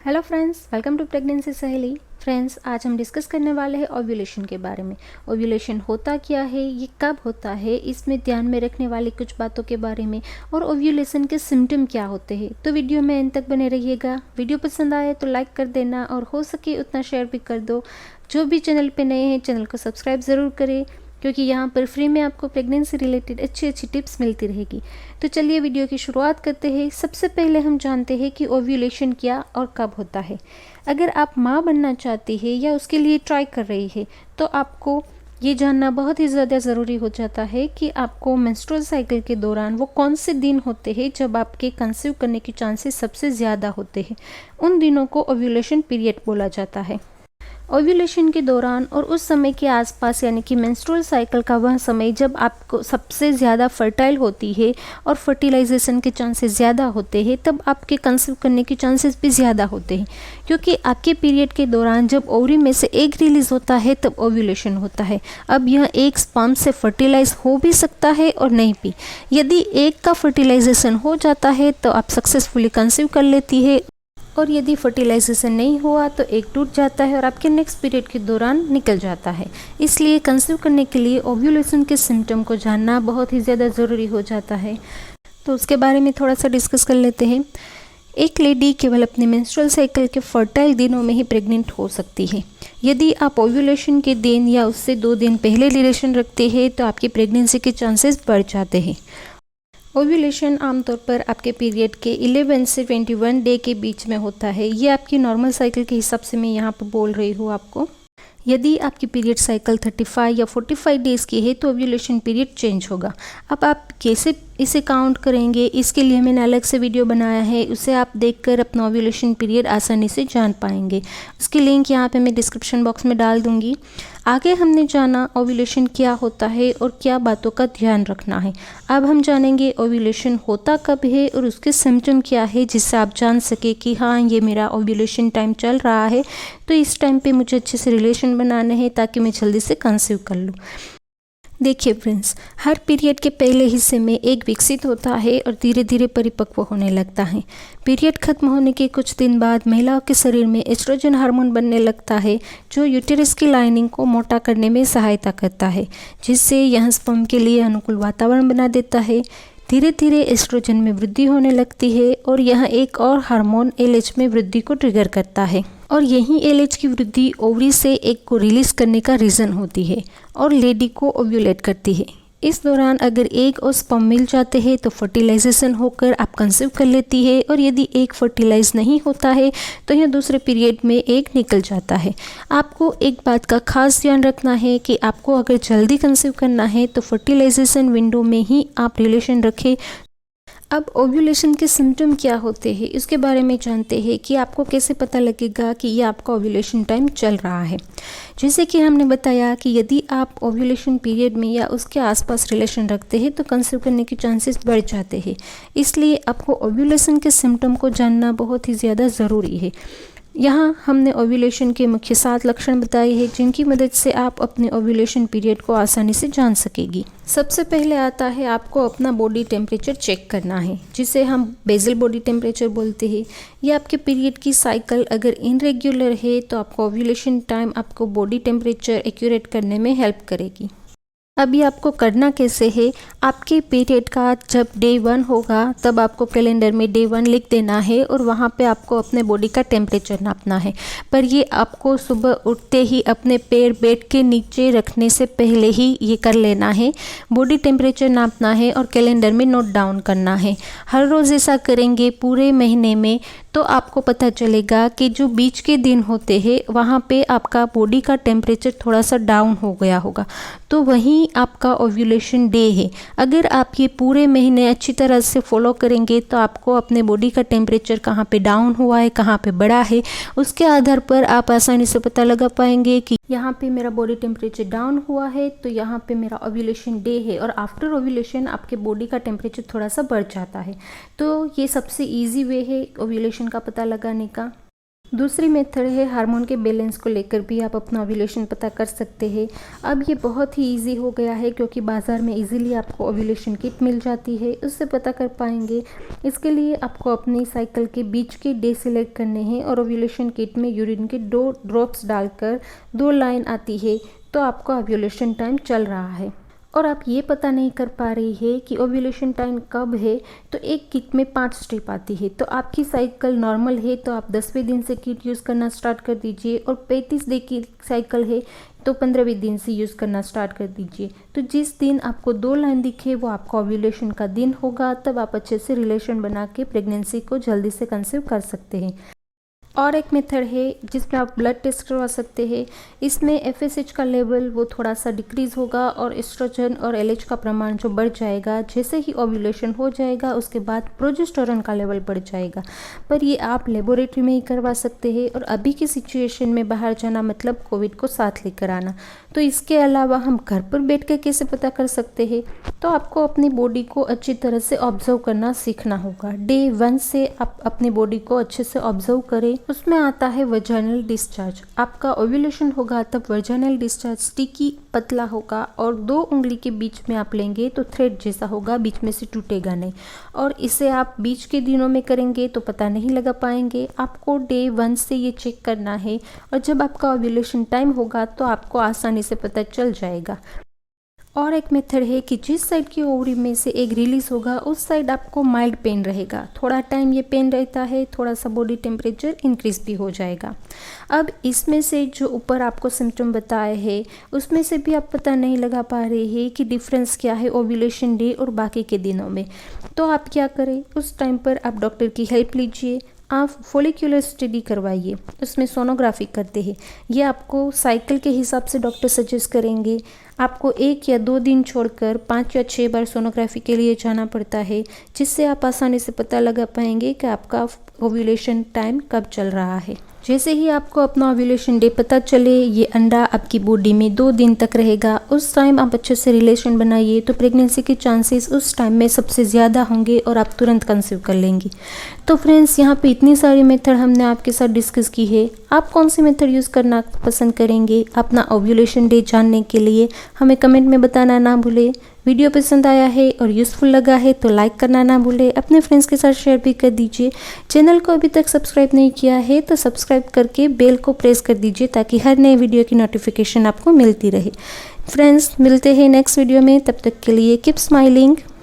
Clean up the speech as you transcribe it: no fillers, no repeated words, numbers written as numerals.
Hello friends, welcome to pregnancy Saheli. Friends, आज हम discuss करने वाले हैं ओव्यूलेशन के बारे में। ओव्यूलेशन होता क्या है, ये कब होता है, इसमें ध्यान में रखने वाली कुछ बातों के बारे में और ओव्यूलेशन के सिम्टम क्या होते हैं। तो वीडियो में एंड तक बने रहिएगा। वीडियो पसंद आए तो लाइक कर देना और हो सके उतना शेयर भी कर दो। जो भी चैनल पे नए हैं चैनल को सब्सक्राइब ज़रूर करें, क्योंकि यहाँ पर फ्री में आपको प्रेगनेंसी रिलेटेड अच्छी अच्छी टिप्स मिलती रहेगी। तो चलिए वीडियो की शुरुआत करते हैं। सबसे पहले हम जानते हैं कि ओव्यूलेशन क्या और कब होता है। अगर आप माँ बनना चाहती है या उसके लिए ट्राई कर रही है तो आपको ये जानना बहुत ही ज़्यादा ज़रूरी हो जाता है कि आपको मेंस्ट्रुअल साइकिल के दौरान वो कौन से दिन होते हैं जब आपके कंसीव करने के चांसेस सबसे ज़्यादा होते हैं। उन दिनों को ओव्यूलेशन पीरियड बोला जाता है। ओव्यूलेशन के दौरान और उस समय के आसपास, यानी कि मेंस्ट्रुअल साइकिल का वह समय जब आपको सबसे ज़्यादा फर्टाइल होती है और फर्टिलाइजेशन के चांसेस ज़्यादा होते हैं, तब आपके कंसीव करने के चांसेस भी ज़्यादा होते हैं। क्योंकि आपके पीरियड के दौरान जब ओवरी में से एग रिलीज होता है तब ओव्यूलेशन होता है। अब यह एक स्पर्म से फर्टिलाइज हो भी सकता है और नहीं भी। यदि एग का फर्टिलाइजेशन हो जाता है तो आप सक्सेसफुली कंसीव कर लेती है, और यदि फर्टिलाइजेशन नहीं हुआ तो एग टूट जाता है और आपके नेक्स्ट पीरियड के दौरान निकल जाता है। इसलिए कंसीव करने के लिए ओव्यूलेशन के सिम्टम को जानना बहुत ही ज़्यादा ज़रूरी हो जाता है। तो उसके बारे में थोड़ा सा डिस्कस कर लेते हैं। एक लेडी केवल अपने मेंस्ट्रुअल साइकिल के फर्टाइल दिनों में ही प्रेग्नेंट हो सकती है। यदि आप ओव्यूलेशन के दिन या उससे 2 दिन पहले रिलेशन रखते हैं तो आपकी प्रेगनेंसी के चांसेस बढ़ जाते हैं। ओव्यूलेशन आमतौर पर आपके पीरियड के 11 से 21 डे के बीच में होता है। ये आपकी नॉर्मल साइकिल के हिसाब से मैं यहाँ पर बोल रही हूँ आपको। यदि आपकी पीरियड साइकिल 35 या 45 डेज़ की है तो ओव्यूलेशन पीरियड चेंज होगा। अब आप कैसे इसे काउंट करेंगे, इसके लिए मैंने अलग से वीडियो बनाया है, उसे आप देखकर अपना ओव्यूलेशन पीरियड आसानी से जान पाएंगे। उसकी लिंक यहाँ पे मैं डिस्क्रिप्शन बॉक्स में डाल दूँगी। आगे हमने जाना ओव्यूलेशन क्या होता है और क्या बातों का ध्यान रखना है। अब हम जानेंगे ओव्यूलेशन होता कब है और उसके सिम्टम क्या है, जिससे आप जान सके कि हाँ, ये मेरा ओव्यूलेशन टाइम चल रहा है, तो इस टाइम पे मुझे अच्छे से रिलेशन बनाने हैं ताकि मैं जल्दी से कंसीव कर लूँ। देखिए फ्रेंड्स, हर पीरियड के पहले हिस्से में एग विकसित होता है और धीरे धीरे परिपक्व होने लगता है। पीरियड खत्म होने के कुछ दिन बाद महिलाओं के शरीर में एस्ट्रोजन हार्मोन बनने लगता है, जो यूटेरस की लाइनिंग को मोटा करने में सहायता करता है, जिससे यह स्पर्म के लिए अनुकूल वातावरण बना देता है। धीरे धीरे एस्ट्रोजन में वृद्धि होने लगती है और यह एक और हार्मोन एलएच में वृद्धि को ट्रिगर करता है, और यही एलएच की वृद्धि ओवरी से एग को रिलीज करने का रीज़न होती है और लेडी को ओव्यूलेट करती है। इस दौरान अगर एग और स्पर्म मिल जाते हैं तो फर्टिलाइजेशन होकर आप कंसीव कर लेती है, और यदि एग फर्टिलाइज नहीं होता है तो यह दूसरे पीरियड में एग निकल जाता है। आपको एक बात का खास ध्यान रखना है कि आपको अगर जल्दी कंसीव करना है तो फर्टिलाइजेशन विंडो में ही आप रिलेशन रखें। अब ओव्यूलेशन के सिम्टम क्या होते हैं इसके बारे में जानते हैं कि आपको कैसे पता लगेगा कि ये आपका ओव्यूलेशन टाइम चल रहा है। जैसे कि हमने बताया कि यदि आप ओव्यूलेशन पीरियड में या उसके आसपास रिलेशन रखते हैं तो कंसीव करने के चांसेस बढ़ जाते हैं। इसलिए आपको ओव्यूलेशन के सिम्टम को जानना बहुत ही ज़्यादा ज़रूरी है। यहाँ हमने ओव्यूलेशन के मुख्य 7 लक्षण बताए हैं, जिनकी मदद से आप अपने ओव्यूलेशन पीरियड को आसानी से जान सकेगी। सबसे पहले आता है आपको अपना बॉडी टेम्परेचर चेक करना है, जिसे हम बेसल बॉडी टेम्परेचर बोलते हैं। ये आपके पीरियड की साइकिल अगर इनरेगुलर है तो आपको ओव्यूलेशन टाइम आपको बॉडी टेम्परेचर एक्यूरेट करने में हेल्प करेगी। अभी आपको करना कैसे है, आपके पीरियड का जब डे 1 होगा तब आपको कैलेंडर में डे 1 लिख देना है और वहाँ पे आपको अपने बॉडी का टेम्परेचर नापना है। पर ये आपको सुबह उठते ही अपने पैर बेड के नीचे रखने से पहले ही ये कर लेना है। बॉडी टेम्परेचर नापना है और कैलेंडर में नोट डाउन करना है। हर रोज़ ऐसा करेंगे पूरे महीने में तो आपको पता चलेगा कि जो बीच के दिन होते हैं वहाँ पे आपका बॉडी का टेम्परेचर थोड़ा सा डाउन हो गया होगा, तो वहीं आपका ओव्यूलेशन डे है। अगर आप ये पूरे महीने अच्छी तरह से फॉलो करेंगे तो आपको अपने बॉडी का टेम्परेचर कहाँ पे डाउन हुआ है, कहाँ पे बढ़ा है, उसके आधार पर आप आसानी से पता लगा पाएंगे कि यहाँ पे मेरा बॉडी टेम्परेचर डाउन हुआ है तो यहाँ पे मेरा ओव्यूलेशन डे है, और आफ्टर ओव्यूलेशन आपके बॉडी का टेम्परेचर थोड़ा सा बढ़ जाता है। तो ये सबसे ईजी वे है ओव्यूलेशन का पता लगाने का। दूसरी मेथड है हार्मोन के बैलेंस को लेकर भी आप अपना ओव्यूलेशन पता कर सकते हैं। अब ये बहुत ही इजी हो गया है क्योंकि बाज़ार में इजीली आपको ओव्यूलेशन किट मिल जाती है, उससे पता कर पाएंगे। इसके लिए आपको अपनी साइकिल के बीच के डे सिलेक्ट करने हैं और ओव्यूलेशन किट में यूरिन के 2 ड्रॉप्स डालकर 2 लाइन आती है तो आपका ओव्यूलेशन टाइम चल रहा है। और आप ये पता नहीं कर पा रही है कि ओव्यूलेशन टाइम कब है, तो एक किट में 5 स्टेप आती है। तो आपकी साइकिल नॉर्मल है तो आप 10वें दिन से किट यूज़ करना स्टार्ट कर दीजिए, और 35 डे की साइकिल है तो 15वें दिन से यूज़ करना स्टार्ट कर दीजिए। तो जिस दिन आपको 2 लाइन दिखे वो आपका ओव्यूलेशन का दिन होगा, तब आप अच्छे से रिलेशन बना के प्रेगनेंसी को जल्दी से कंसीव कर सकते हैं। और एक मेथड है जिसमें आप ब्लड टेस्ट करवा सकते हैं। इसमें FSH का लेवल वो थोड़ा सा डिक्रीज़ होगा और एस्ट्रोजन और LH का प्रमाण जो बढ़ जाएगा। जैसे ही ओव्यूलेशन हो जाएगा उसके बाद प्रोजेस्टेरोन का लेवल बढ़ जाएगा। पर ये आप लेबोरेटरी में ही करवा सकते हैं, और अभी की सिचुएशन में बाहर जाना मतलब कोविड को साथ लेकर आना। तो इसके अलावा हम घर पर बैठ कर कैसे पता कर सकते हैं, तो आपको अपनी बॉडी को अच्छी तरह से ऑब्जर्व करना सीखना होगा। डे 1 से आप अपनी बॉडी को अच्छे से ऑब्जर्व करें। उसमें आता है वर्जिनल डिस्चार्ज। आपका ओव्यूलेशन होगा तब वर्जिनल डिस्चार्ज स्टिकी पतला होगा और 2 उंगली के बीच में आप लेंगे तो थ्रेड जैसा होगा, बीच में से टूटेगा नहीं। और इसे आप बीच के दिनों में करेंगे तो पता नहीं लगा पाएंगे। आपको डे 1 से ये चेक करना है, और जब आपका ओव्यूलेशन टाइम होगा तो आपको आसानी से पता चल जाएगा। और एक मेथड है कि जिस साइड की ओवरी में से एग रिलीज होगा उस साइड आपको माइल्ड पेन रहेगा। थोड़ा टाइम ये पेन रहता है, थोड़ा सा बॉडी टेम्परेचर इंक्रीज भी हो जाएगा। अब इसमें से जो ऊपर आपको सिम्टम बताए हैं उसमें से भी आप पता नहीं लगा पा रहे हैं कि डिफरेंस क्या है ओव्यूलेशन डे और बाकी के दिनों में। तो आप क्या करें, उस टाइम पर आप डॉक्टर की हेल्प लीजिए। आप फॉलिक्यूलर स्टडी करवाइए, उसमें सोनोग्राफी करते हैं। ये आपको साइकिल के हिसाब से डॉक्टर सजेस्ट करेंगे। आपको 1 या 2 दिन छोड़कर 5 या 6 बार सोनोग्राफी के लिए जाना पड़ता है, जिससे आप आसानी से पता लगा पाएंगे कि आपका ओव्यूलेशन टाइम कब चल रहा है। जैसे ही आपको अपना ओव्यूलेशन डे पता चले, ये अंडा आपकी बॉडी में 2 दिन तक रहेगा। उस टाइम आप अच्छे से रिलेशन बनाइए तो प्रेगनेंसी के चांसेस उस टाइम में सबसे ज़्यादा होंगे और आप तुरंत कंसीव कर लेंगी। तो फ्रेंड्स, यहाँ पे इतनी सारी मेथड हमने आपके साथ डिस्कस की है। आप कौन सी मेथड यूज़ करना पसंद करेंगे अपना ओव्यूलेशन डे जानने के लिए, हमें कमेंट में बताना ना भूलें। वीडियो पसंद आया है और यूज़फुल लगा है तो लाइक करना ना भूलें, अपने फ्रेंड्स के साथ शेयर भी कर दीजिए। चैनल को अभी तक सब्सक्राइब नहीं किया है तो सब्सक्राइब करके बेल को प्रेस कर दीजिए ताकि हर नए वीडियो की नोटिफिकेशन आपको मिलती रहे। फ्रेंड्स, मिलते हैं नेक्स्ट वीडियो में, तब तक के लिए कीप स्माइलिंग।